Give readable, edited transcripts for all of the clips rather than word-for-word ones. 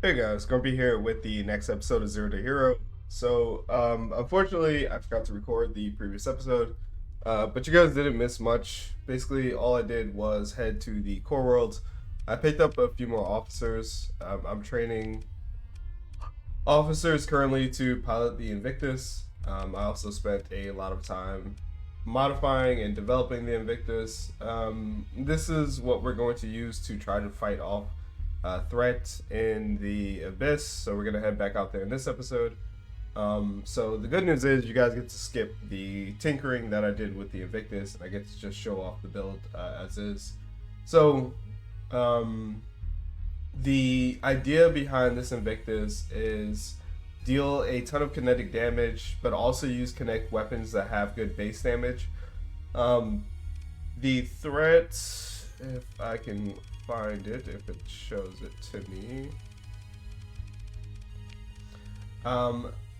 Hey guys, Grumpy here with the next episode of Zero to Hero. Unfortunately, I forgot to record the previous episode, but you guys didn't miss much. Basically, all I did was head to the core world. I picked up a few more officers. I'm training officers currently to pilot the Invictus. I also spent a lot of time modifying and developing the Invictus. This is what we're going to use to try to fight off threat in the abyss. So we're gonna head back out there in this episode. So the good news is you guys get to skip the tinkering that I did with the Invictus, and I get to just show off the build as is. So the idea behind this Invictus is deal a ton of kinetic damage, but also use kinetic weapons that have good base damage. The threat, if I can find it, if it shows it to me.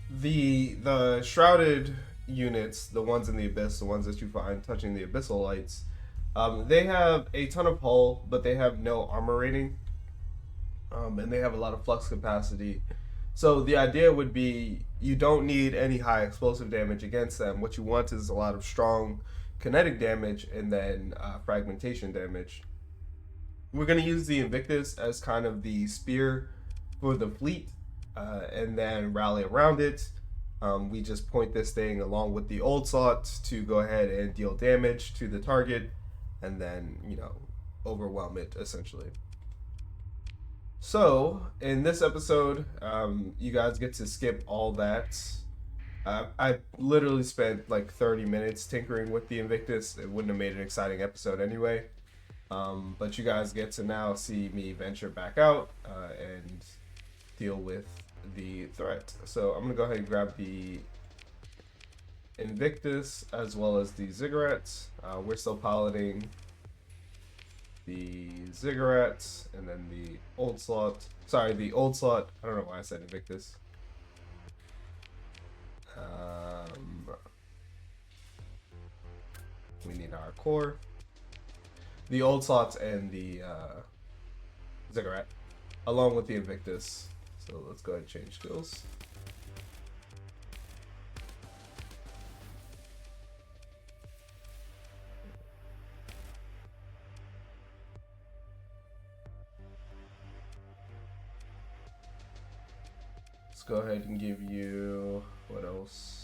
The shrouded units, the ones in the abyss, the ones that you find touching the abyssal lights, they have a ton of hull, but they have no armor rating, and they have a lot of flux capacity. So the idea would be you don't need any high explosive damage against them. What you want is a lot of strong kinetic damage and then fragmentation damage. We're going to use the Invictus as kind of the spear for the fleet, and then rally around it. We just point this thing along with the old slot to go ahead and deal damage to the target, and then, overwhelm it, essentially. So, in this episode, you guys get to skip all that. I literally spent like 30 minutes tinkering with the Invictus. It wouldn't have made an exciting episode anyway. But you guys get to now see me venture back out and deal with the threat. So I'm going to go ahead and grab the Invictus as well as the Ziggurats. We're still piloting the Ziggurats and then the old slot. Sorry, the old slot. I don't know why I said Invictus. We need our core. The old slots and the Ziggurat, along with the Invictus. So let's go ahead and change skills. Let's go ahead and give you, what else?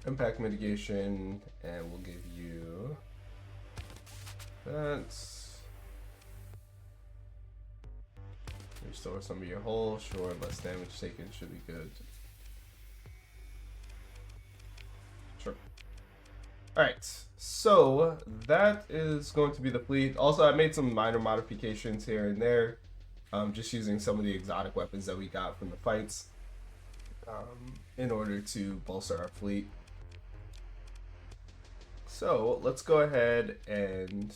Impact mitigation, and we'll give you that. Restore some of your hull, sure, less damage taken should be good. Sure. Alright, so that is going to be the fleet. Also, I made some minor modifications here and there, just using some of the exotic weapons that we got from the fights in order to bolster our fleet. So let's go ahead and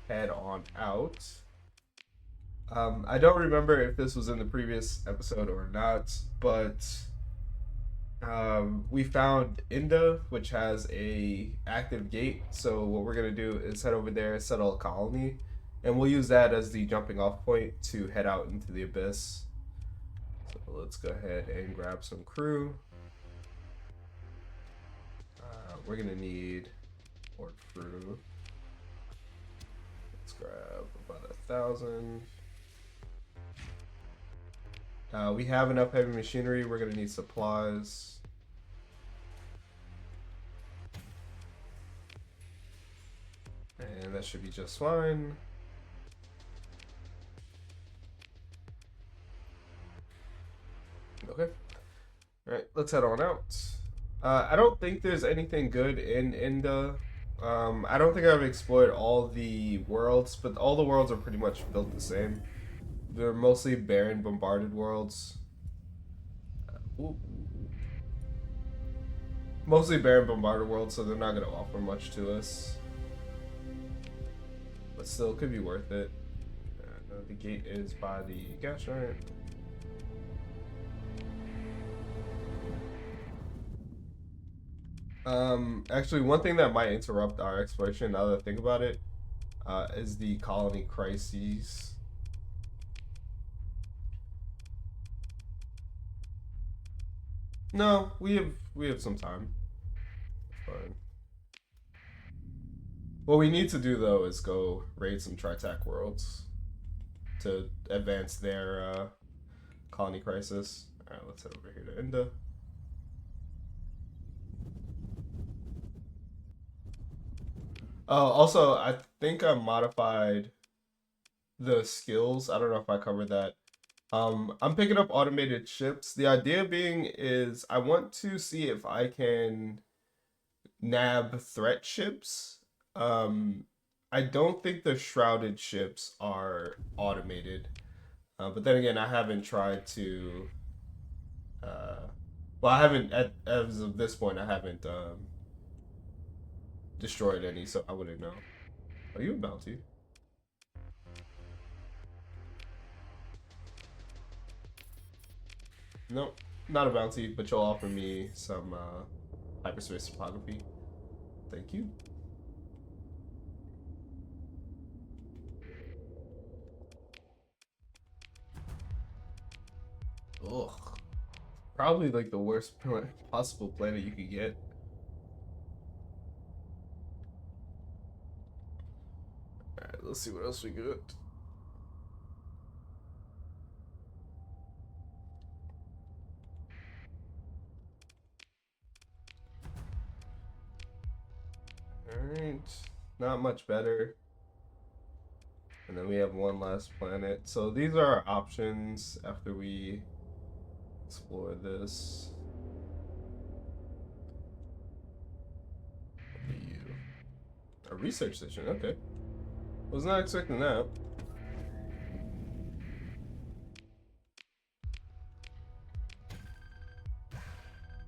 head on out. I don't remember if this was in the previous episode or not, but we found Inda, which has a active gate. So what we're gonna do is head over there, settle a colony, and we'll use that as the jumping off point to head out into the abyss. So let's go ahead and grab some crew. We're gonna need crew. Let's grab about 1,000. We have enough heavy machinery. We're gonna need supplies. And that should be just fine. Okay. Alright, let's head on out. I don't think there's anything good in Inda. I don't think I've explored all the worlds, but all the worlds are pretty much built the same. They're mostly barren, bombarded worlds. Mostly barren, bombarded worlds, so they're not going to offer much to us. But still, could be worth it. The gate is by the gas giant. Actually, one thing that might interrupt our exploration, now that I think about it, is the colony crises. No, we have some time. Fine. What we need to do though is go raid some Tritac worlds to advance their colony crisis. All right, let's head over here to Enda. Oh, also, I think I modified the skills. I don't know if I covered that. I'm picking up automated ships. The idea being is I want to see if I can nab threat ships. I don't think the shrouded ships are automated. But then again, I haven't tried to. Uh, well, I haven't as of this point. I haven't destroyed any, so I wouldn't know. Are you a bounty? Nope, not a bounty, but you'll offer me some hyperspace topography. Thank you. Ugh. Probably like the worst possible planet you could get. Alright, let's see what else we got. Alright, not much better. And then we have one last planet. So these are our options after we explore this. A research station, okay. Was not expecting that.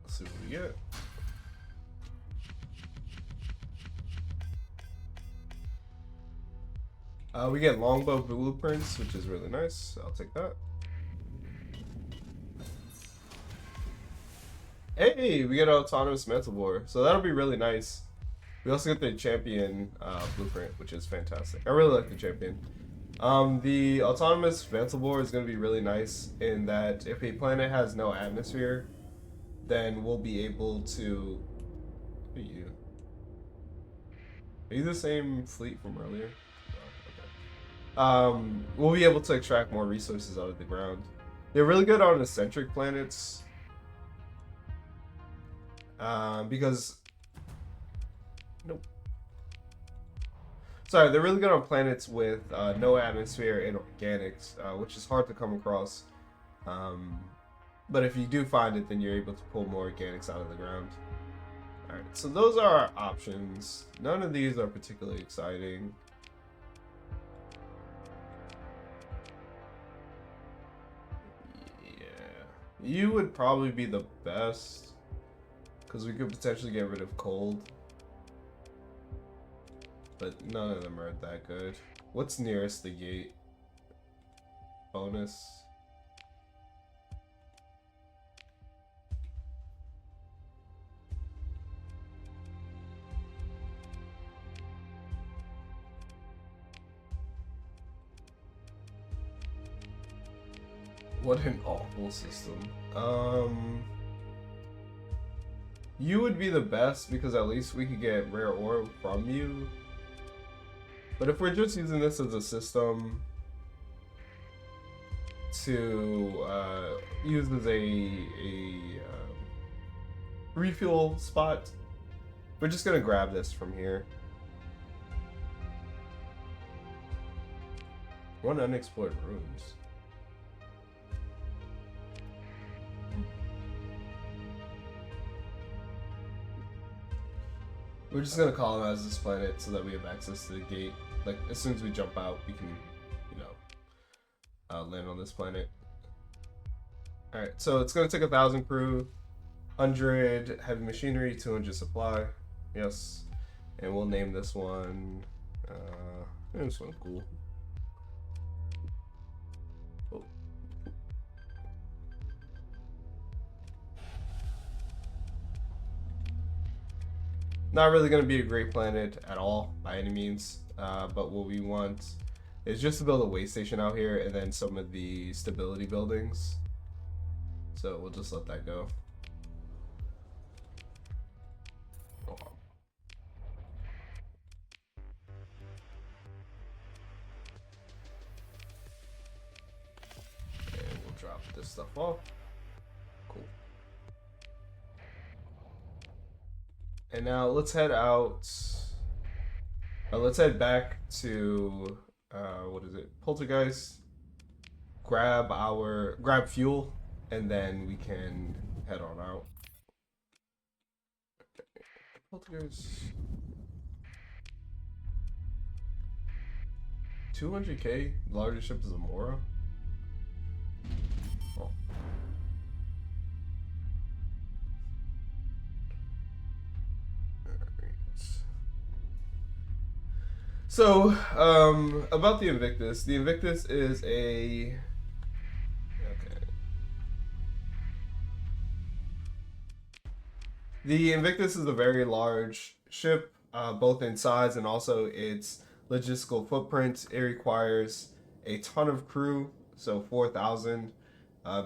Let's see what we get. We get longbow blueprints, which is really nice. I'll take that. Hey, we get an autonomous mental board, so that'll be really nice. We also get the champion blueprint, which is fantastic. I really like the champion. The autonomous mantle board is going to be really nice in that if a planet has no atmosphere, then we'll be able to. Who are you? Are you the same fleet from earlier? We'll be able to extract more resources out of the ground. They're really good on eccentric planets. Because nope. Sorry, they're really good on planets with no atmosphere and organics, which is hard to come across. But if you do find it, then you're able to pull more organics out of the ground. Alright, so those are our options. None of these are particularly exciting. You would probably be the best, because we could potentially get rid of cold. But none of them are that good. What's nearest the gate? Bonus. What an awful system. You would be the best because at least we could get rare ore from you. But if we're just using this as a system to use as a refuel spot, we're just gonna grab this from here. One unexplored ruins. We're just gonna colonize this planet so that we have access to the gate. Like, as soon as we jump out, we can, you know, land on this planet. Alright, so it's gonna take 1,000 crew, 100 heavy machinery, 200 supply. Yes. And we'll name this one, this one's cool. Oh. Not really going to be a great planet at all, by any means. but what we want is just to build a way station out here and then some of the stability buildings. So we'll just let that go. And we'll drop this stuff off. Cool. And now let's head out. Let's head back to what is it? Poltergeist. Grab fuel, and then we can head on out. Poltergeist. 200k. Largest ship is a Mora. Oh. So, about the Invictus. The Invictus is a... Okay. The Invictus is a very large ship, both in size and also its logistical footprint. It requires a ton of crew, so 4,000.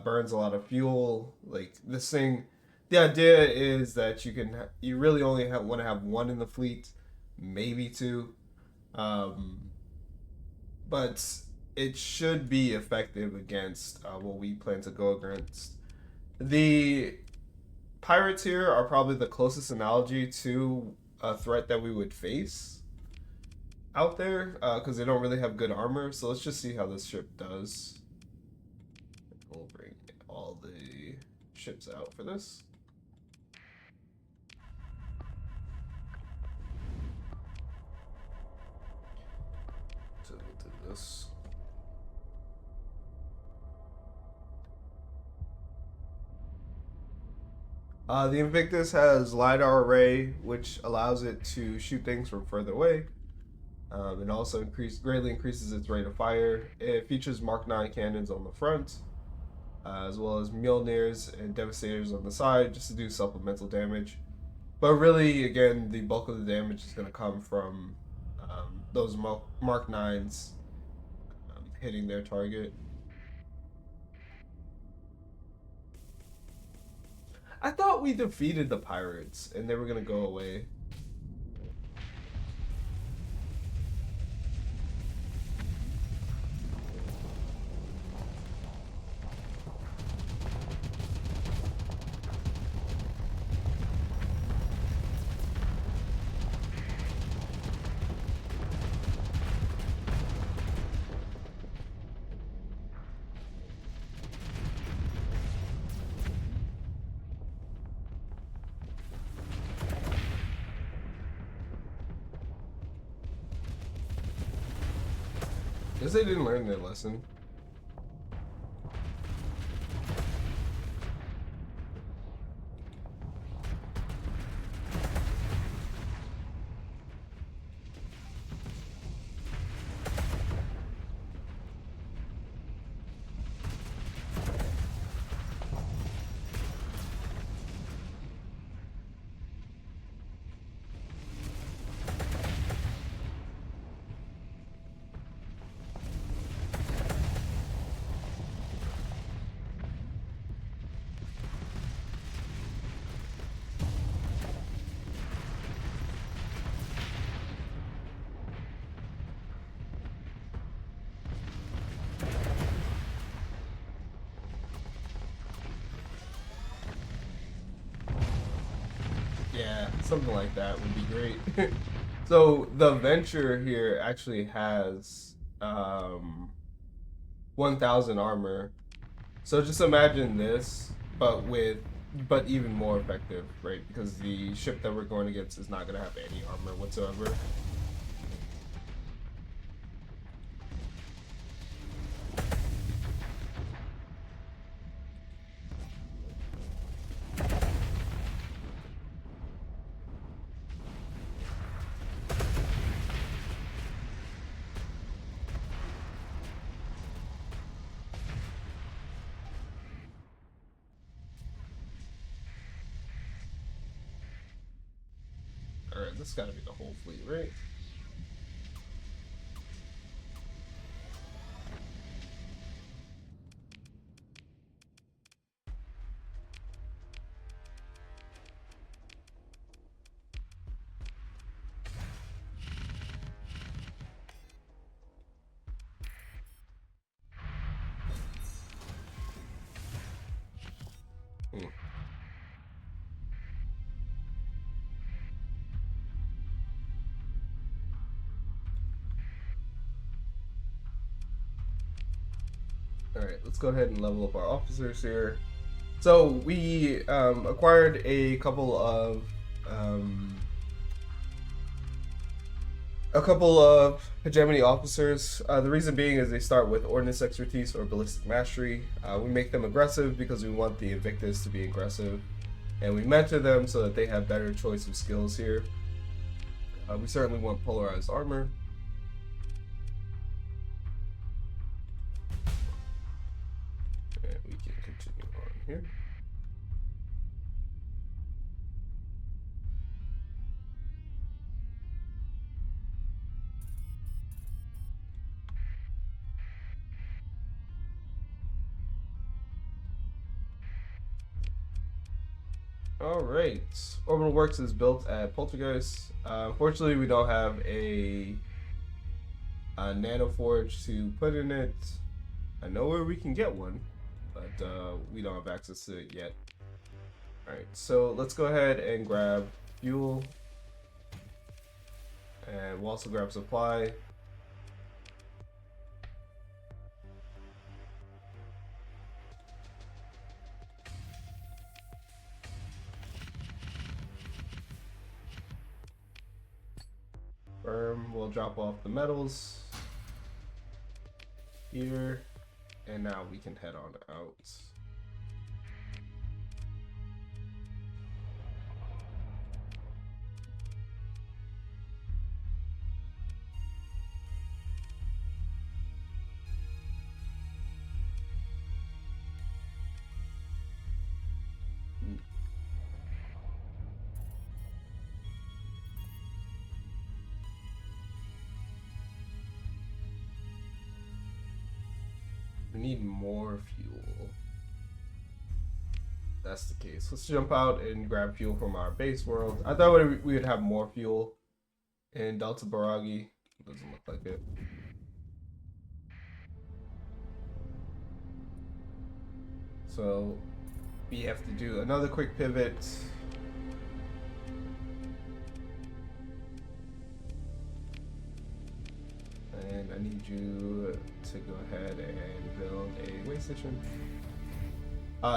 Burns a lot of fuel. Like, this thing... The idea is that you really only want to have one in the fleet, maybe two. But it should be effective against what we plan to go against. The pirates here are probably the closest analogy to a threat that we would face out there, because they don't really have good armor. So let's just see how this ship does. We'll bring all the ships out for this. So we'll do this. The Invictus has LiDAR array, which allows it to shoot things from further away. It also greatly increases its rate of fire. It features Mark 9 cannons on the front, as well as Mjolnirs and Devastators on the side, just to do supplemental damage. But really, again, the bulk of the damage is going to come from those Mark 9s hitting their target. I thought we defeated the pirates and they were going to go away. Guess they didn't learn their lesson. Yeah, something like that would be great. So the Venture here actually has 1,000 armor. So just imagine this, but even more effective, right? Because the ship that we're going against is not going to have any armor whatsoever. Alright, this gotta be the whole fleet, right? Alright, let's go ahead and level up our officers here. So we acquired a couple of hegemony officers. The reason being is they start with ordnance expertise or ballistic mastery. We make them aggressive because we want the Invictus to be aggressive, and we mentor them so that they have better choice of skills here. We certainly want polarized armor. And we can continue on here. Alright, Orbital Works is built at Poltergeist. Unfortunately, we don't have a Nano Forge to put in it. I know where we can get one, but we don't have access to it yet. Alright, so let's go ahead and grab fuel. And we'll also grab supply. We'll drop off the metals here, and now we can head on out. We need more fuel. That's the case. Let's jump out and grab fuel from our base world. I thought we would have more fuel in Delta Baragi. Doesn't look like it. So we have to do another quick pivot. And I need you to go ahead and build a way station.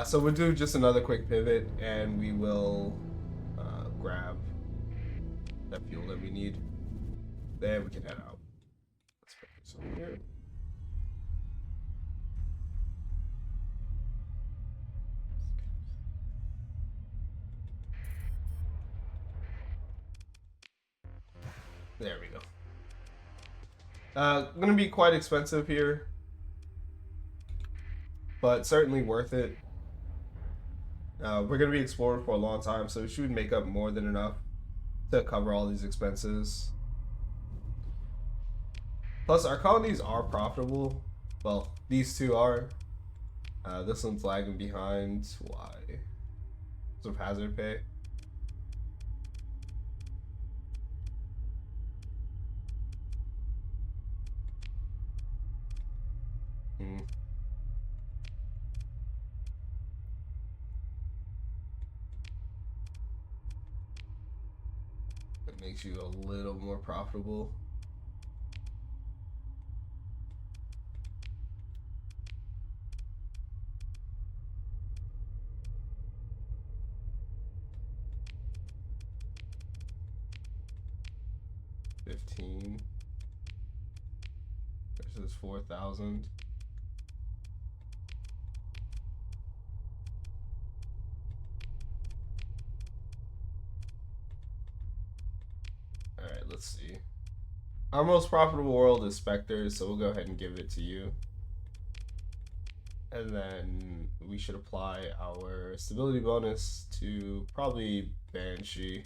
So we'll do just another quick pivot, and we will grab that fuel that we need. Then we can head out. Let's put this over here. There we go. Gonna be quite expensive here, but certainly worth it. We're gonna be exploring for a long time, so we should make up more than enough to cover all these expenses. Plus, our colonies are profitable. Well, these two are. This one's lagging behind. Why? Because of hazard pay. It makes you a little more profitable. $15 versus 4,000. Alright, let's see. Our most profitable world is Spectres, so we'll go ahead and give it to you. And then we should apply our stability bonus to probably Banshee.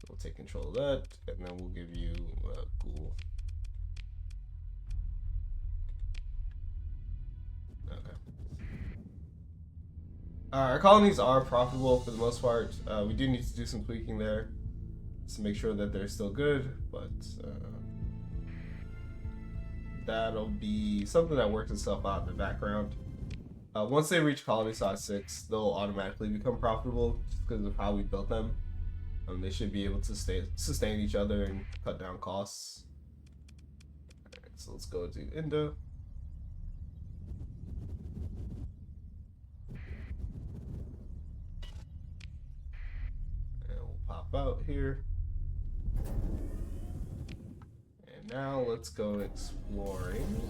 We'll take control of that, and then we'll give you Ghoul. Okay. Our colonies are profitable for the most part. We do need to do some tweaking there to make sure that they're still good, but that'll be something that works itself out in the background. Once they reach colony size 6, they'll automatically become profitable just because of how we built them. They should be able to sustain each other and cut down costs. Alright, so let's go to Indo. pop out here. And now let's go exploring.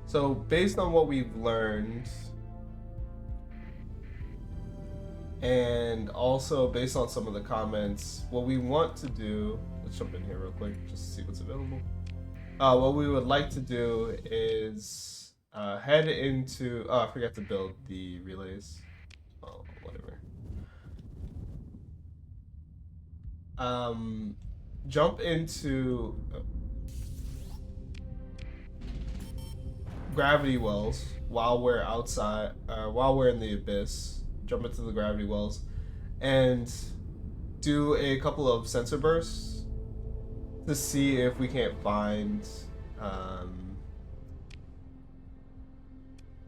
So based on what we've learned, and also based on some of the comments, what we want to do, let's jump in here real quick just to see what's available. What we would like to do is head into, I forgot to build the relays. Oh, whatever. Jump into gravity wells while we're outside, while we're in the abyss. Jump into the gravity wells and do a couple of sensor bursts to see if we can't find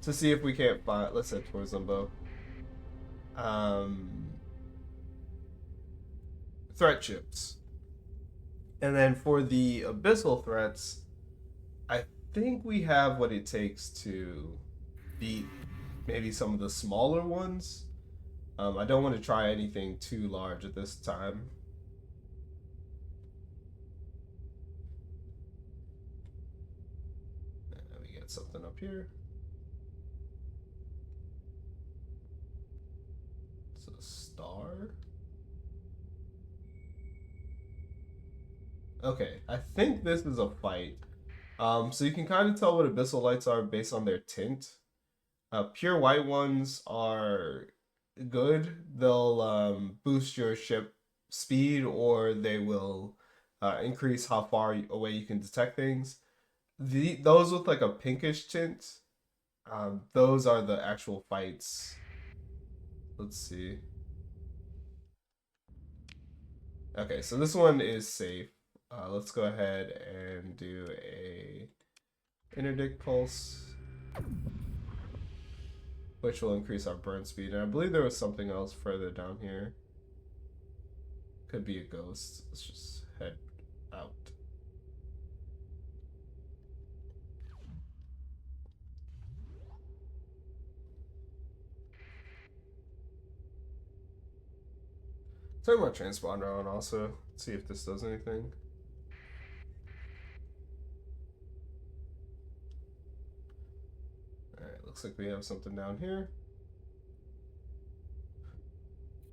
let's head towards Limbo, threat chips. And then for the abyssal threats, I think we have what it takes to beat maybe some of the smaller ones. I don't want to try anything too large at this time. We get something up here. It's a star. Okay, I think this is a fight. So you can kind of tell what abyssal lights are based on their tint. Pure white ones are good. They'll boost your ship speed, or they will increase how far away you can detect things. Those with like a pinkish tint, those are the actual fights. Let's see. Okay, so this one is safe. Let's go ahead and do a interdict pulse, which will increase our burn speed. And I believe there was something else further down here. Could be a ghost. Let's just head out. Turn my transponder on also. See if this does anything. Alright, looks like we have something down here.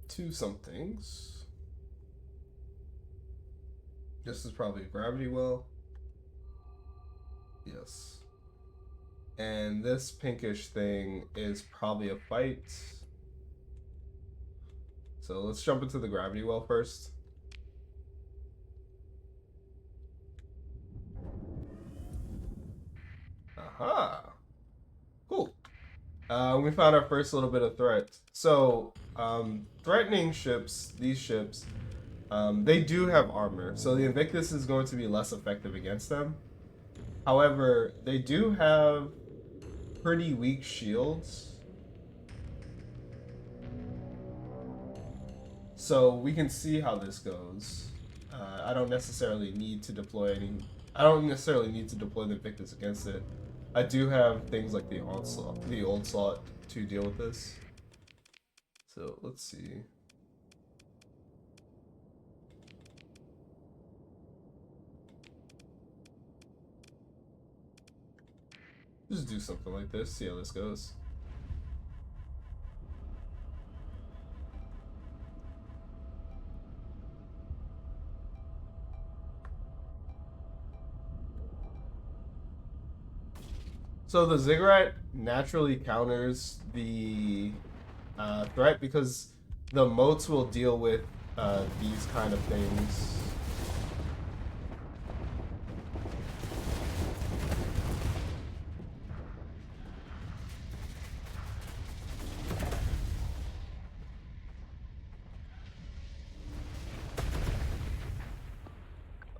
Two somethings. This is probably a gravity well. Yes. And this pinkish thing is probably a fight. So let's jump into the gravity well first. Aha! Cool. We found our first little bit of threat. So, threatening ships, these ships, they do have armor. So the Invictus is going to be less effective against them. However, they do have pretty weak shields. So we can see how this goes. I don't necessarily need to deploy the Invictus against it. I do have things like the old slot to deal with this. So let's see. Just do something like this, see how this goes. So the ziggurat naturally counters the threat because the moats will deal with these kind of things.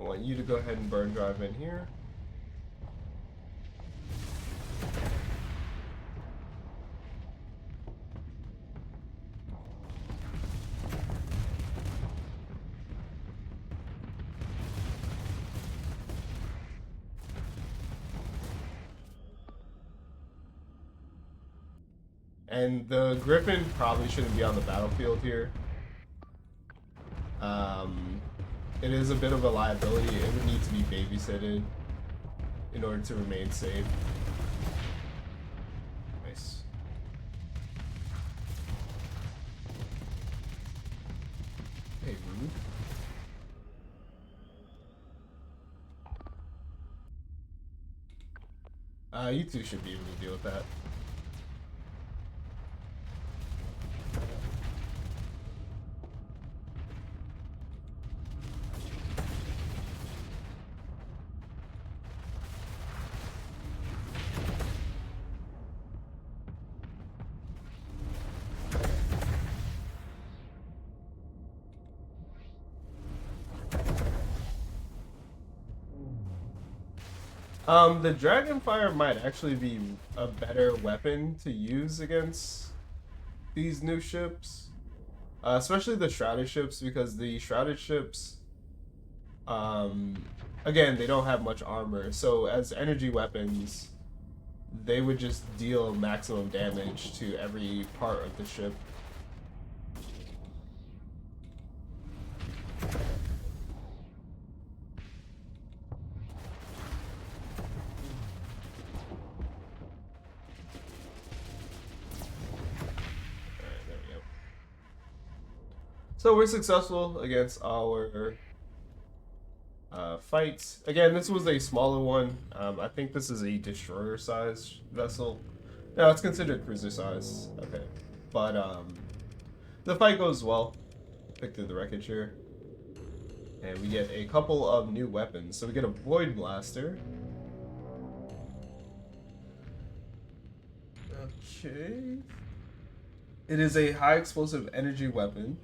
I want you to go ahead and burn drive in here. And the Griffin probably shouldn't be on the battlefield here. It is a bit of a liability. It would need to be babysitted in order to remain safe. Nice. Hey, rude. You two should be able to deal with that. The Dragonfire might actually be a better weapon to use against these new ships. Especially the Shrouded ships, because the Shrouded ships, again, they don't have much armor. So as energy weapons, they would just deal maximum damage to every part of the ship. So we're successful against our fights. Again, this was a smaller one. I think this is a destroyer-sized vessel. No, it's considered cruiser-size. Okay. But the fight goes well. Pick through the wreckage here. And we get a couple of new weapons. So we get a Void Blaster. Okay. It is a high explosive energy weapon.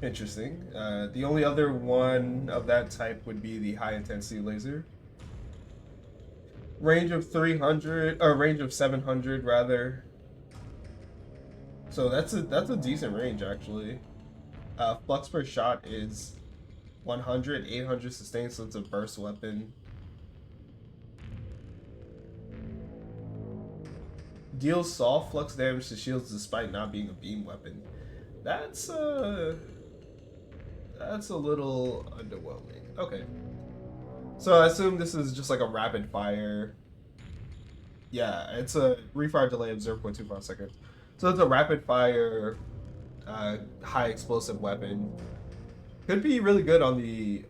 Interesting. The only other one of that type would be the high intensity laser. Range of 300, or range of 700 rather. So that's a decent range actually. Flux per shot is 100, 800 sustain, so it's a burst weapon. Deals soft flux damage to shields despite not being a beam weapon. That's a little underwhelming. Okay. So I assume this is just like a rapid fire. Yeah, it's a refire delay of 0.25 seconds. So it's a rapid fire, high explosive weapon. Could be really good on the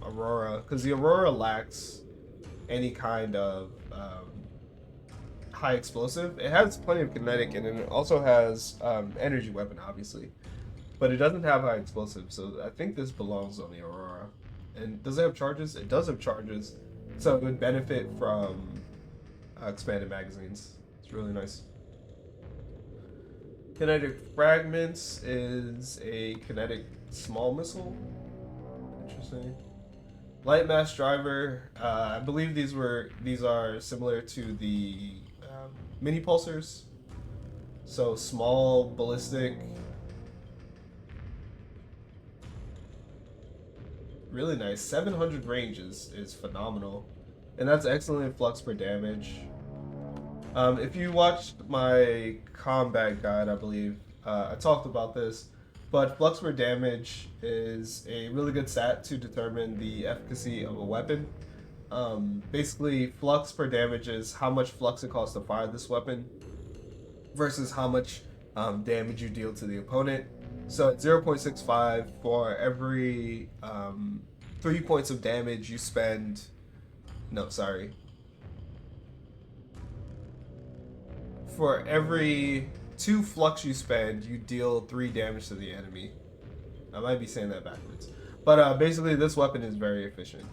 Aurora, because the Aurora lacks any kind of high explosive. It has plenty of kinetic, and it also has energy weapon, obviously. But it doesn't have high explosive, so I think this belongs on the Aurora. And does it have charges? It does have charges, so it would benefit from expanded magazines. It's really nice. Kinetic Fragments is a kinetic small missile. Interesting. Light Mass Driver. I believe these are similar to the mini pulsars. So small ballistic. Really nice. 700 range is phenomenal. And that's excellent flux per damage. If you watched my combat guide, I believe, I talked about this. But flux per damage is a really good stat to determine the efficacy of a weapon. Basically, flux per damage is how much flux it costs to fire this weapon versus how much damage you deal to the opponent. So at 0.65 for every 3 points of damage you spend. No, sorry. For every 2 flux you spend, you deal 3 damage to the enemy. I might be saying that backwards. But basically, this weapon is very efficient.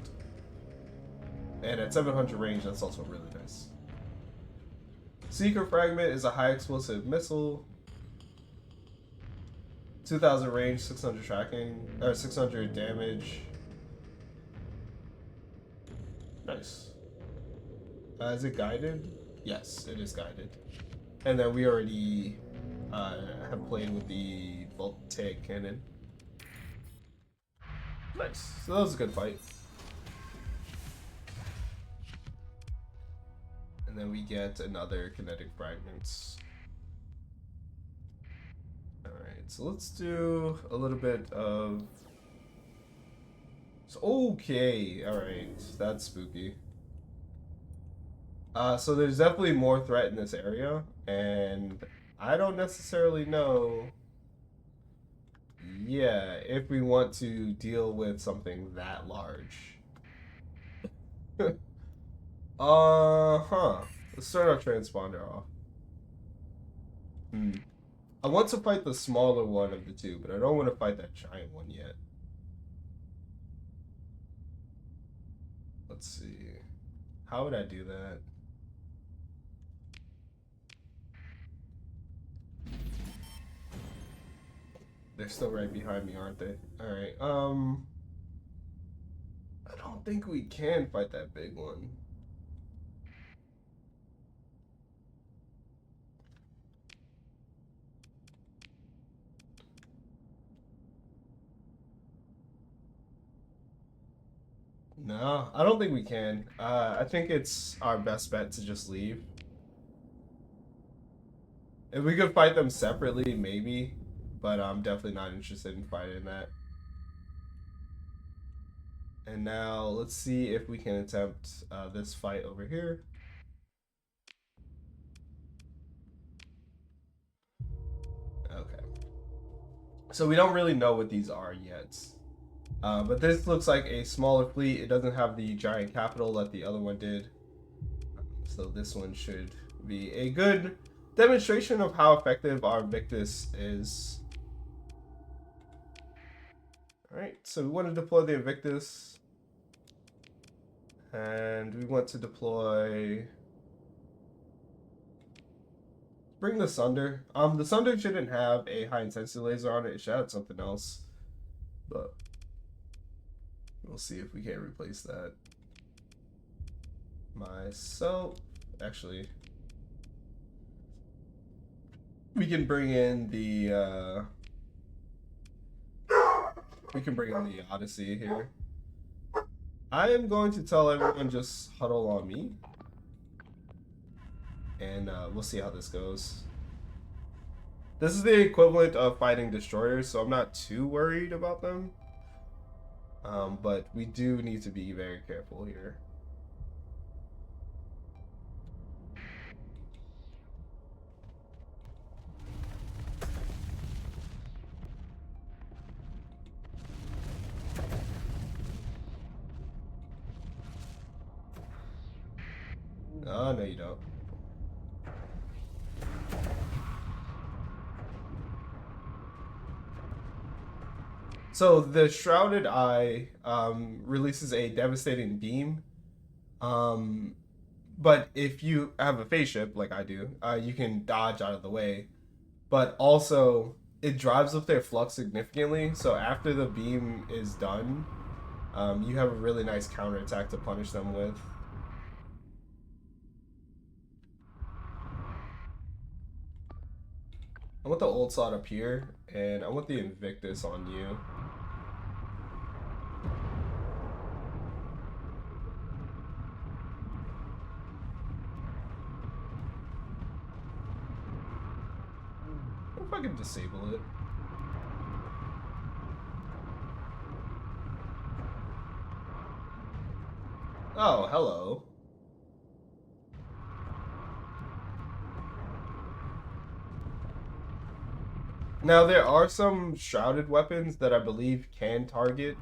And at 700 range, that's also really nice. Seeker Fragment is a high explosive missile. 2000 range, 600 tracking, or 600 damage. Nice. Is it guided? Yes, it is guided. And then we already have played with the voltaic cannon. Nice. So that was a good fight. And then we get another kinetic fragments. Alright, so let's do a little bit of... Okay, alright, that's spooky. So there's definitely more threat in this area, and I don't necessarily know, yeah, if we want to deal with something that large. Huh. Let's start our transponder off. Hmm. I want to fight the smaller one of the two, but I don't want to fight that giant one yet. Let's see. How would I do that? They're still right behind me, aren't they? Alright, I don't think we can fight that big one. No, I don't think we can. I think it's our best bet to just leave. If we could fight them separately, maybe. But I'm definitely not interested in fighting that. And now let's see if we can attempt this fight over here. Okay. So we don't really know what these are yet. But this looks like a smaller fleet. It doesn't have the giant capital that the other one did. So this one should be a good demonstration of how effective our Victus is. Alright, so we want to deploy the Invictus. And we want to deploy... Bring the Sunder. The Sunder shouldn't have a high intensity laser on it. It should have something else. But we'll see if we can't replace that. Myself... Actually... We can bring in the... We can bring in the Odyssey here. I am going to tell everyone just huddle on me. And we'll see how this goes. This is the equivalent of fighting destroyers, so I'm not too worried about them. But we do need to be very careful here. Oh, no you don't. So the Shrouded Eye releases a devastating beam. But if you have a phase ship, like I do, you can dodge out of the way. But also, it drives up their flux significantly. So after the beam is done, you have a really nice counterattack to punish them with. I want the old slot up here, and I want the Invictus on you. What if I can disable it? Oh, hello. Now, there are some shrouded weapons that I believe can target.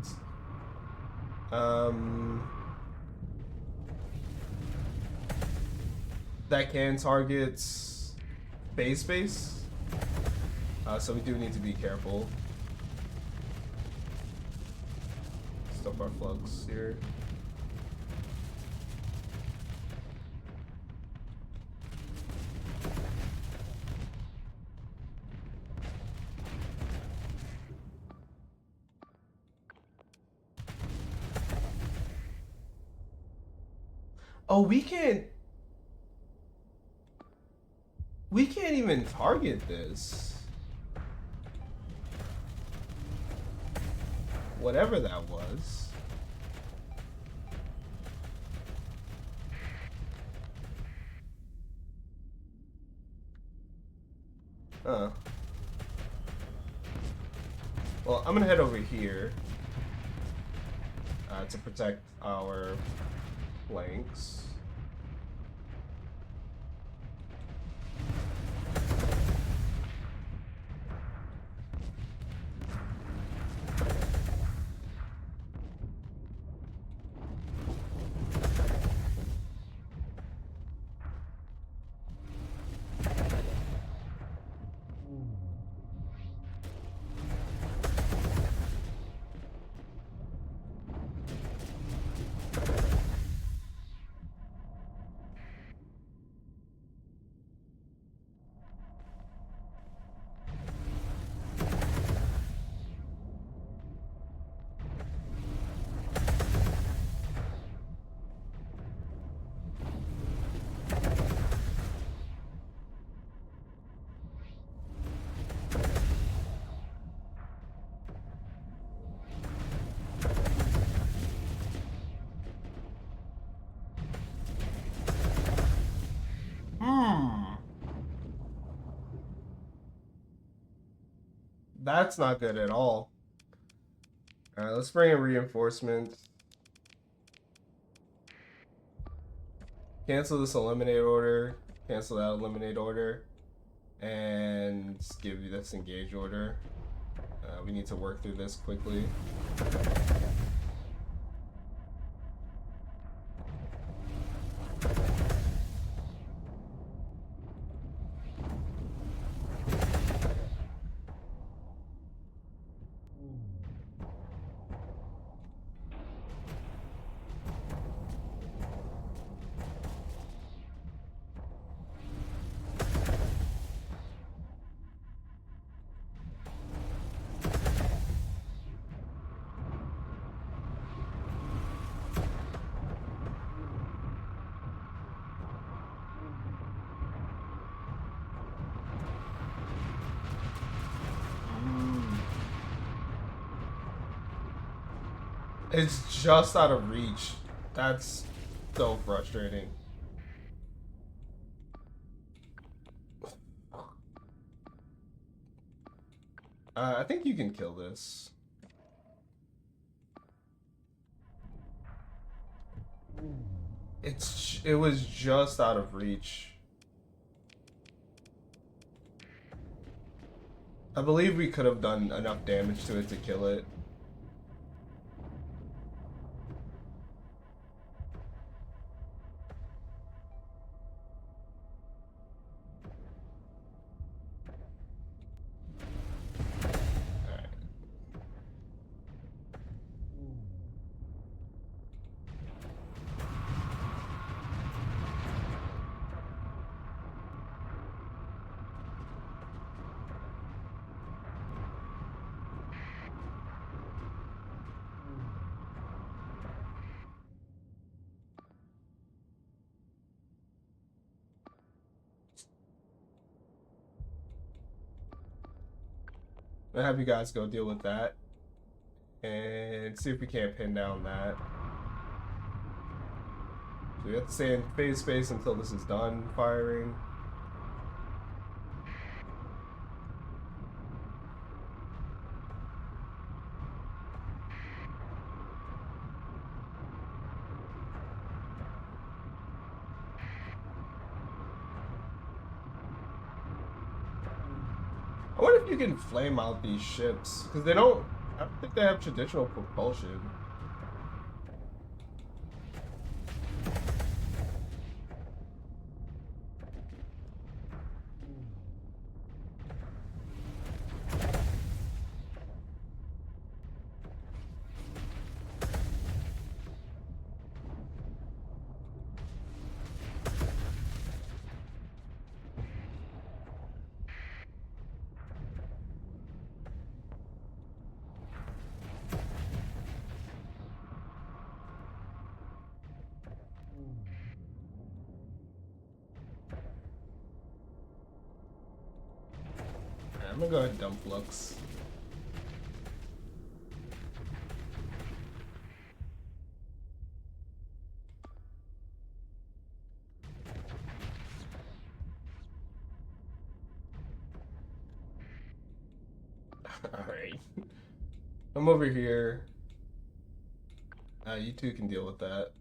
That can target base space. So we do need to be careful. Stop our flux here. Oh, we can't even target this. Whatever that was. Huh. Well, I'm gonna head over here to protect our flanks. That's not good at all. Alright, let's bring in reinforcements. Cancel this eliminate order. Cancel that eliminate order. And give you this engage order. We need to work through this quickly. It's just out of reach. That's so frustrating. I think you can kill this. It was just out of reach. I believe we could have done enough damage to it to kill it. I'll have you guys go deal with that and see if we can't pin down that. So we have to stay in phase space until this is done firing. I wonder if you can flame out these ships, because they don't, I don't think they have traditional propulsion. I'm gonna go ahead and dump Flux. Alright. I'm over here. You two can deal with that.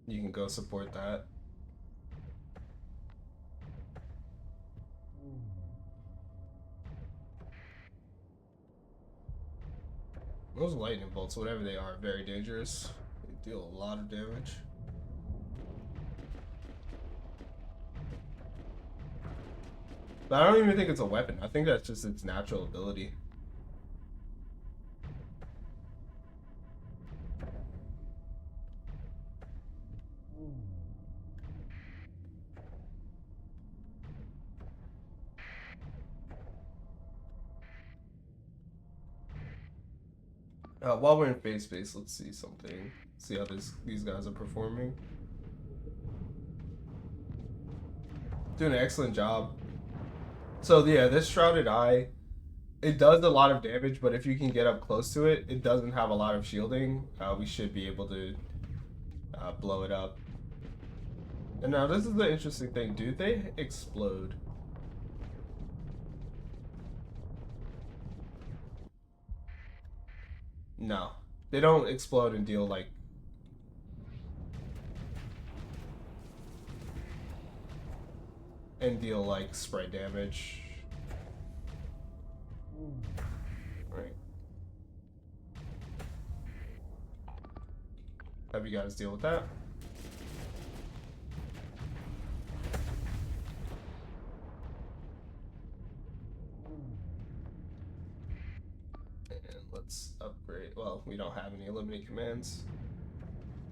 You can go support that. Those lightning bolts, whatever they are very dangerous. They deal a lot of damage. But I don't even think it's a weapon. I think that's just its natural ability. While we're in phase space, let's see something. See how these guys are performing. Doing an excellent job. So yeah, this shrouded eye, it does a lot of damage, but if you can get up close to it, it doesn't have a lot of shielding. We should be able to blow it up. And now this is the interesting thing. Do they explode? No, they don't explode and deal like spray damage. Right. Have you guys deal with that? Let's upgrade. Well, we don't have any eliminate commands.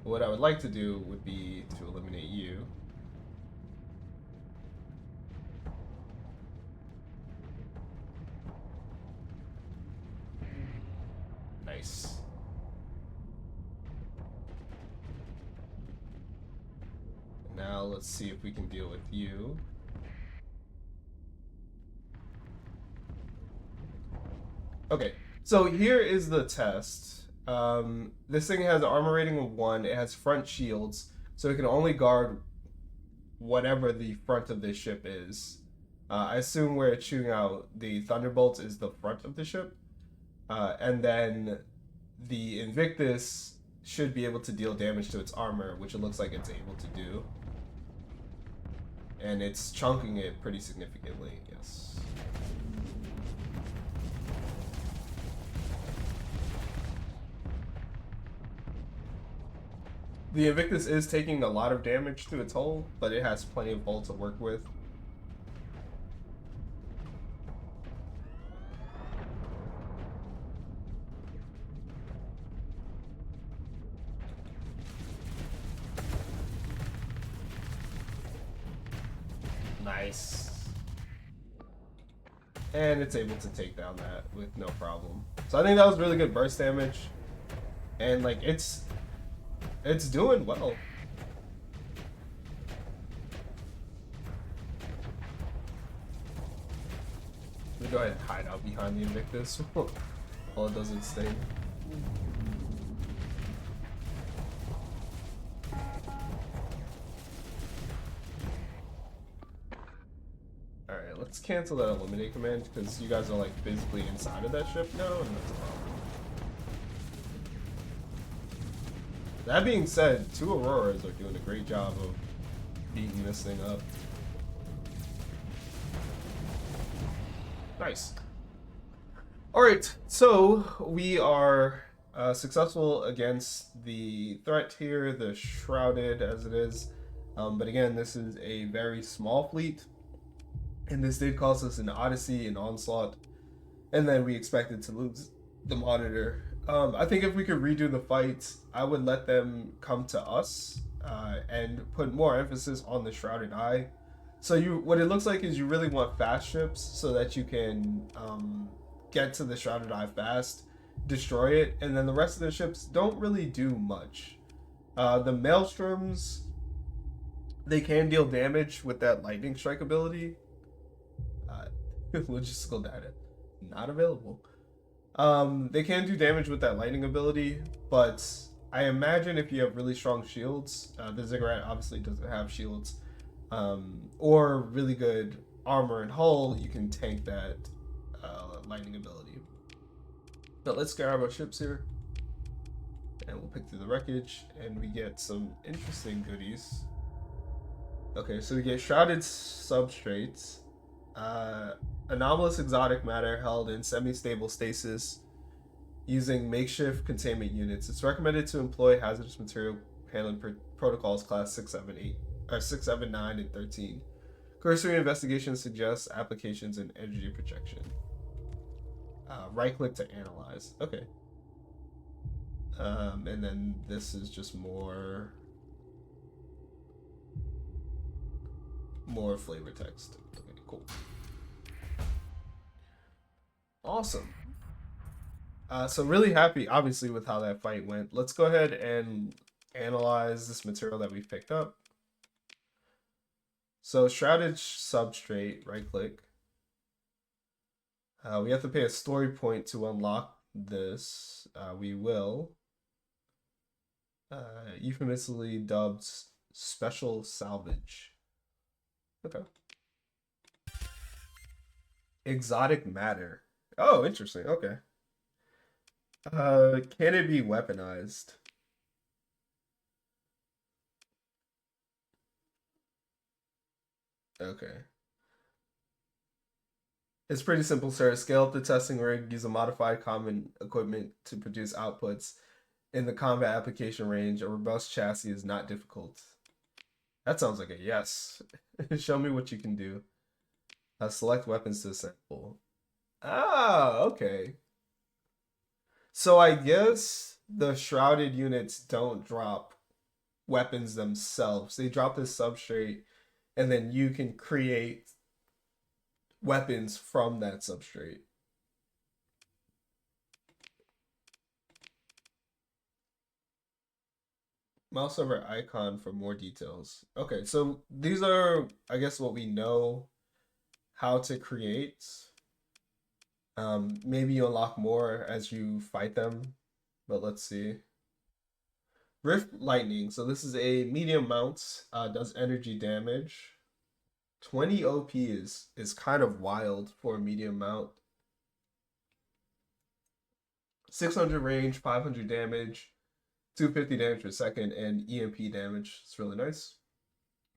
What I would like to do would be to eliminate you. Nice. Now let's see if we can deal with you. Okay. So here is the test. This thing has an armor rating of 1. It has front shields, so it can only guard whatever the front of this ship is. I assume where it's shooting out the thunderbolts is the front of the ship. And then the Invictus should be able to deal damage to its armor, which it looks like it's able to do. And it's chunking it pretty significantly, yes. The Invictus is taking a lot of damage to its hull, but it has plenty of hull to work with. Nice. And it's able to take down that with no problem. So I think that was really good burst damage. And like it's doing well. Let me go ahead and hide out behind the Invictus while it does its thing. Alright, let's cancel that eliminate command because you guys are like physically inside of that ship now, and that's a problem. That being said, 2 Auroras are doing a great job of beating this thing up. Nice. Alright, so we are successful against the threat here, the Shrouded as it is. But again, this is a very small fleet. And this did cost us an Odyssey, an Onslaught. And then we expected to lose the Monitor. I think if we could redo the fights, I would let them come to us and put more emphasis on the Shrouded Eye. So what it looks like is you really want fast ships so that you can get to the Shrouded Eye fast, destroy it, and then the rest of the ships don't really do much. The Maelstroms, they can deal damage with that Lightning Strike ability. Logistical data not available. They can do damage with that lightning ability, but I imagine if you have really strong shields, the Ziggurat obviously doesn't have shields, or really good armor and hull, you can tank that lightning ability. But let's grab our ships here, and we'll pick through the wreckage, and we get some interesting goodies. Okay, so we get shrouded substrates, uh, anomalous exotic matter held in semi-stable stasis using makeshift containment units. It's recommended to employ hazardous material handling protocols class 678 or 679 and 13. Cursory investigation suggests applications in energy projection. Right click to analyze. Okay. And then this is just more flavor text. Okay, cool. Awesome. So really happy, obviously, with how that fight went. Let's go ahead and analyze this material that we picked up. So shrouded substrate, right click. We have to pay a story point to unlock this. We will. Euphemistically dubbed special salvage. Okay. Exotic matter. Oh, interesting. Okay. Can it be weaponized? Okay. It's pretty simple, sir. Scale up the testing rig, use a modified common equipment to produce outputs in the combat application range. A robust chassis is not difficult. That sounds like a yes. Show me what you can do. Select weapons to assemble. Ah, okay. So I guess the shrouded units don't drop weapons themselves. They drop this substrate, and then you can create weapons from that substrate. Mouse over icon for more details. Okay, so these are, I guess, what we know how to create. Maybe you unlock more as you fight them, but let's see. Rift Lightning. So this is a medium mount. Does energy damage. 20 OP is kind of wild for a medium mount. 600 range, 500 damage, 250 damage per second, and EMP damage. It's really nice.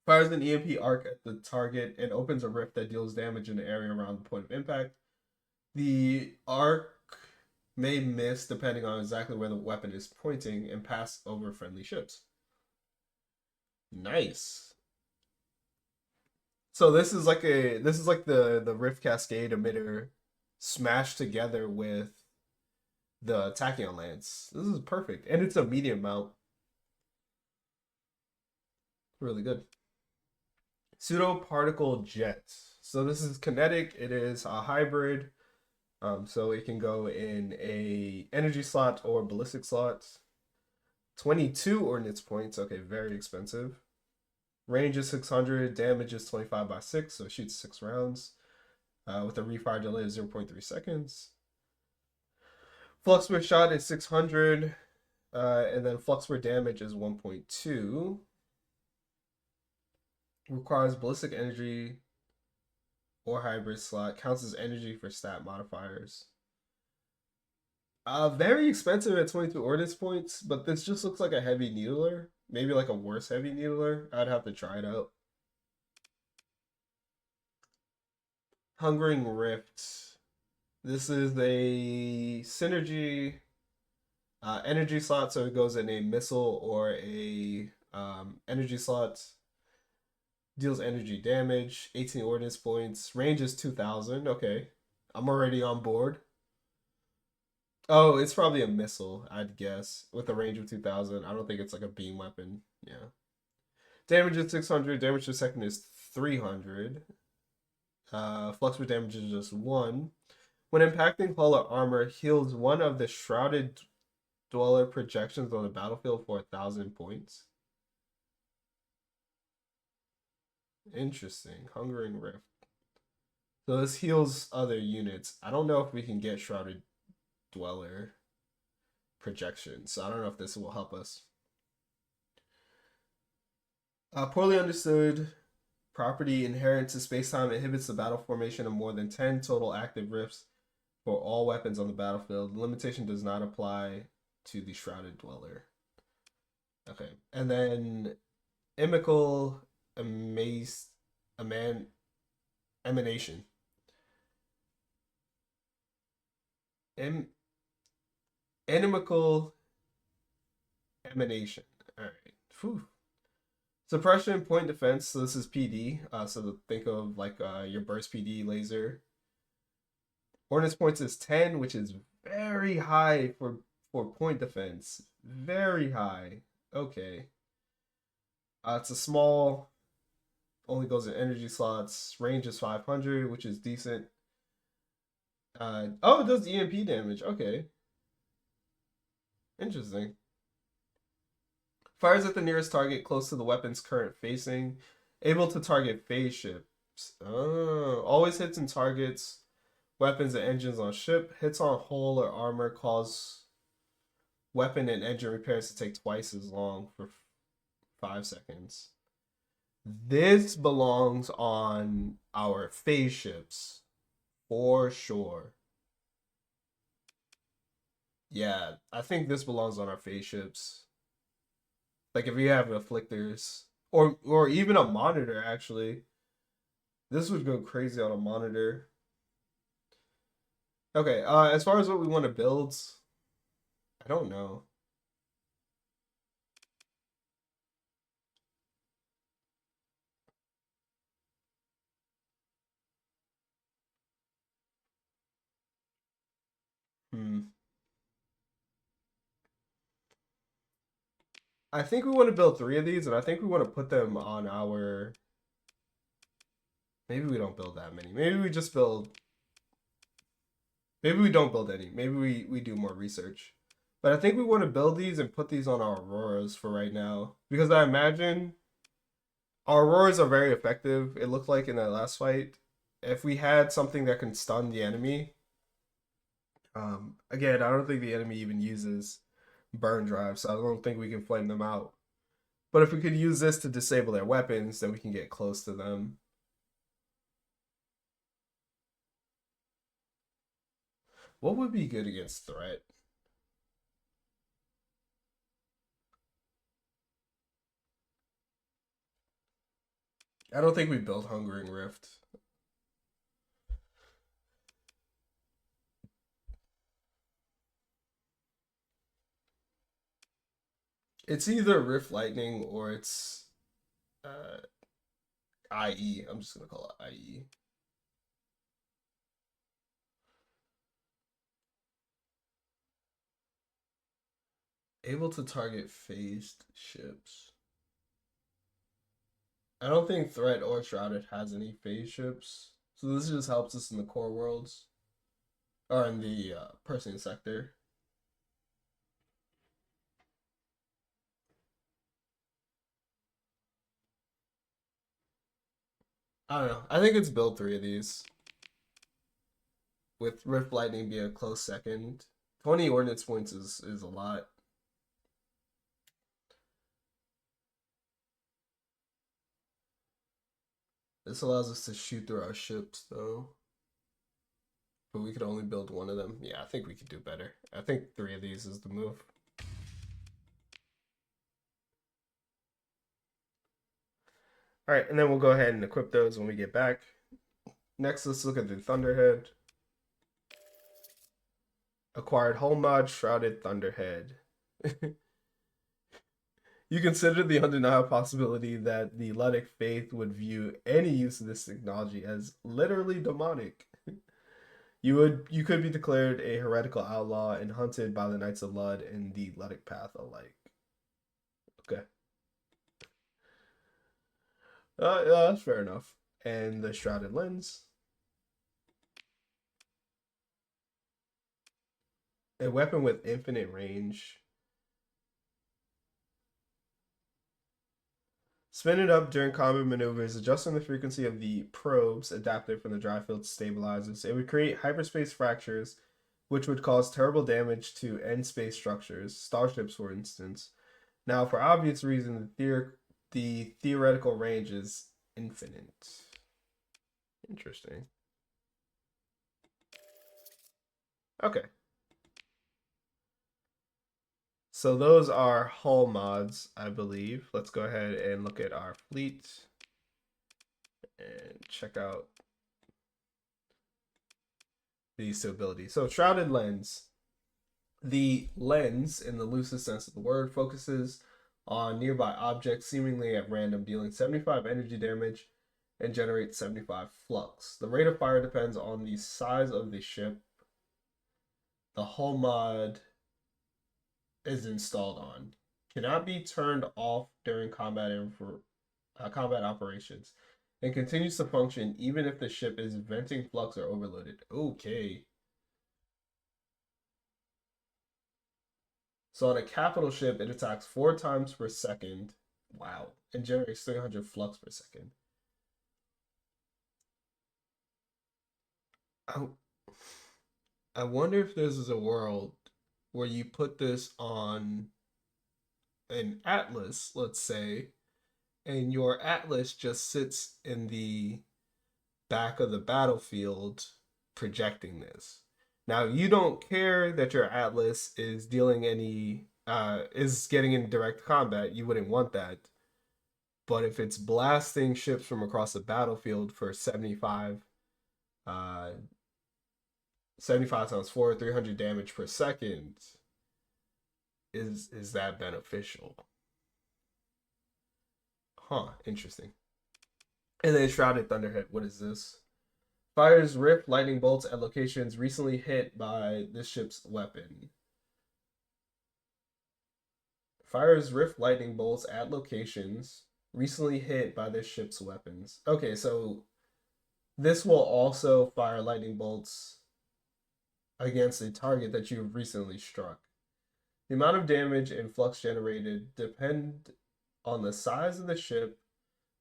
Fires an EMP arc at the target and opens a rift that deals damage in the area around the point of impact. The arc may miss depending on exactly where the weapon is pointing and pass over friendly ships. Nice. So this is like the Rift Cascade emitter smashed together with the Tachyon Lance. This is perfect. And it's a medium mount. Really good. Pseudo particle jet. So this is kinetic. It is a hybrid. So it can go in a energy slot or ballistic slot. 22 ordnance points. Okay, very expensive. Range is 600. Damage is 25 by 6, so it shoots 6 rounds. With a refire delay of 0.3 seconds. Flux per shot is 600. And then flux per damage is 1.2. Requires ballistic energy or hybrid slot. Counts as energy for stat modifiers. Very expensive at 22 ordnance points, but this just looks like a heavy needler. Maybe like a worse heavy needler. I'd have to try it out. Hungering Rift. This is a synergy energy slot, so it goes in a missile or a energy slot. Deals energy damage, 18 ordnance points. Range is 2,000. Okay. I'm already on board. Oh, it's probably a missile, I'd guess, with a range of 2,000. I don't think it's like a beam weapon. Yeah. Damage is 600. Damage per second is 300. Flux per damage is just 1. When impacting hull or armor, heals one of the shrouded dweller projections on the battlefield for 1,000 points. Interesting. Hungering Rift. So this heals other units. I don't know if we can get Shrouded Dweller projection. So I don't know if this will help us. Poorly understood property inherent to spacetime inhibits the battle formation of more than 10 total active rifts for all weapons on the battlefield. The limitation does not apply to the Shrouded Dweller. Okay. And then Imical Amaze Emanation. Inimical Emanation. All right. Whew. Suppression, point defense. So this is PD. So think of like your burst PD laser. Ordnance points is 10, which is very high for point defense. Very high. Okay. It's a small. Only goes in energy slots. Range is 500, which is decent. Oh, it does EMP damage. Okay. Interesting. Fires at the nearest target close to the weapon's current facing. Able to target phase ships. Oh, always hits and targets weapons and engines on ship. Hits on hull or armor cause weapon and engine repairs to take twice as long for 5 seconds. This belongs on our phase ships for sure. Yeah, I think this belongs on our phase ships. Like if we have afflictors or even a monitor actually. This would go crazy on a monitor. Okay, as far as what we want to build, I don't know. Hmm. I think we want to build 3 of these, and I think we want to put them on our. Maybe we don't build that many. Maybe we just build. Maybe we don't build any. Maybe we do more research. But I think we want to build these and put these on our auroras for right now. Because I imagine our auroras are very effective. It looked like in that last fight. If we had something that can stun the enemy. Again, I don't think the enemy even uses burn drive, so I don't think we can flame them out. But if we could use this to disable their weapons, then we can get close to them. What would be good against threat? I don't think we built Hungering Rift. It's either Rift Lightning or it's uh, IE. I'm just gonna call it IE. Able to target phased ships. I don't think Threat or Shrouded has any phase ships, so this just helps us in the core worlds or in the Persian sector. I don't know. I think it's build 3 of these, with Rift Lightning being a close second. 20 ordnance points is a lot. This allows us to shoot through our ships, though. But we could only build 1 of them. Yeah, I think we could do better. I think 3 of these is the move. All right, and then we'll go ahead and equip those when we get back. Next, let's look at the Thunderhead. Acquired hull mod, Shrouded Thunderhead. You consider the undeniable possibility that the Ludic faith would view any use of this technology as literally demonic. You could be declared a heretical outlaw and hunted by the Knights of Lud and the Ludic path alike. Okay. Yeah, that's fair enough. And the Shrouded Lens. A weapon with infinite range. Spin it up during combat maneuvers, adjusting the frequency of the probes adapted from the dry field stabilizers. It would create hyperspace fractures which would cause terrible damage to end space structures, starships, for instance. Now, for obvious reason, the theoretical range is infinite. Interesting. Okay. So those are hull mods, I believe. Let's go ahead and look at our fleet and check out the stability. So shrouded lens. The lens, in the loosest sense of the word, focuses on nearby objects seemingly at random, dealing 75 energy damage and generates 75 flux. The rate of fire depends on the size of the ship the hull mod is installed on. Cannot be turned off during combat and for combat operations, and continues to function even if the ship is venting flux or overloaded. Okay. So on a capital ship, it attacks 4 times per second. Wow. And generates 300 flux per second. I, I wonder if this is a world where you put this on an atlas, let's say, and your atlas just sits in the back of the battlefield projecting this. Now you don't care that your atlas is dealing any is getting in direct combat. You wouldn't want that. But if it's blasting ships from across the battlefield for 75 uh 75 times 4, 300 damage per second, is that beneficial? Huh, interesting. And then Shrouded Thunderhead, what is this? Fires rift lightning bolts at locations recently hit by this ship's weapon. Fires rift lightning bolts at locations recently hit by this ship's weapons. Okay, so this will also fire lightning bolts against a target that you've recently struck. The amount of damage and flux generated depend on the size of the ship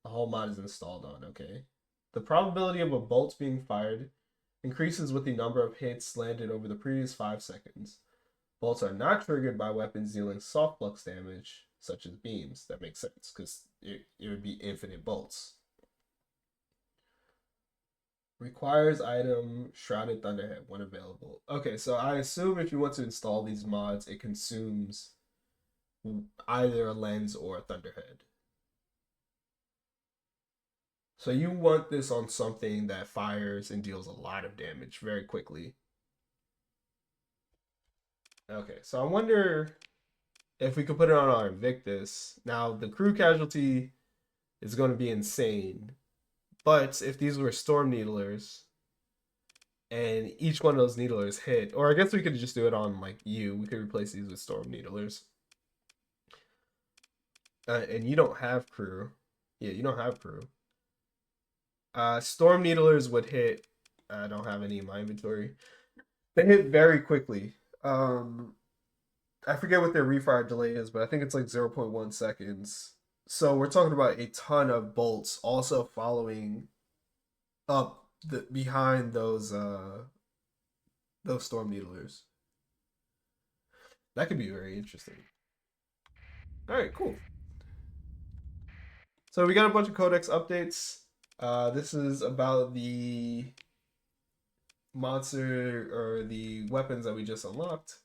the hull mod is installed on, okay? The probability of a bolt being fired increases with the number of hits landed over the previous 5 seconds. Bolts are not triggered by weapons dealing soft flux damage, such as beams. That makes sense, because it would be infinite bolts. Requires item Shrouded Thunderhead when available. Okay, so I assume if you want to install these mods, it consumes either a lens or a Thunderhead. So you want this on something that fires and deals a lot of damage very quickly. Okay, so I wonder if we could put it on our Invictus. Now, the crew casualty is going to be insane. But if these were Storm Needlers, and each one of those Needlers hit, or I guess we could just do it on, like, you. We could replace these with Storm Needlers. And you don't have crew. Yeah, you don't have crew. Storm Needlers would hit. I don't have any in my inventory. They hit very quickly. I forget what their refire delay is, but I think it's like 0.1 seconds. So we're talking about a ton of bolts also following up behind those Storm Needlers. That could be very interesting. All right, cool. So we got a bunch of codex updates. This is about the monster or the weapons that we just unlocked.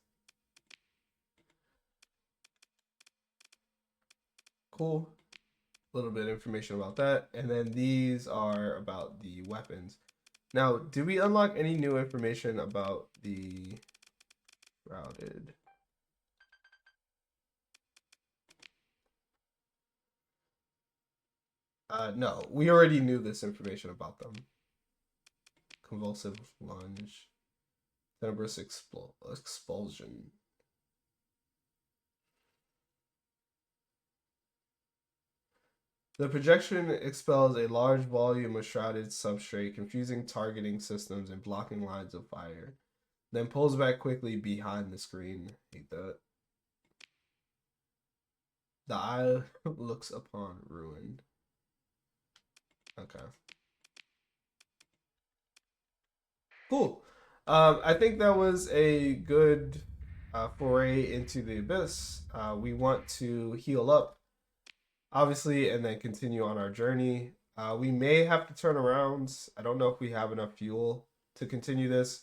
Cool. A little bit of information about that. And then these are about the weapons. Now, do we unlock any new information about the shrouded? No, we already knew this information about them. Convulsive lunge. Tenebrous expulsion. The projection expels a large volume of shrouded substrate, confusing targeting systems and blocking lines of fire. Then pulls back quickly behind the screen. Hate that. The eye looks upon ruin. Okay. Cool. I think that was a good foray into the abyss. We want to heal up, obviously, and then continue on our journey. We may have to turn around. I don't know if we have enough fuel to continue this.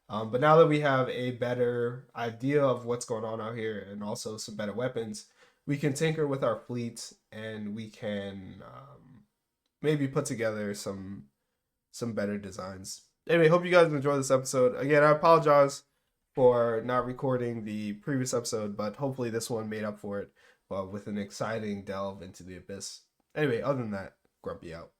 But now that we have a better idea of what's going on out here and also some better weapons, we can tinker with our fleet and we can maybe put together some better designs. Anyway, hope you guys enjoy this episode. Again, I apologize for not recording the previous episode, but hopefully this one made up for it with an exciting delve into the abyss. Anyway, other than that, Grumpy out.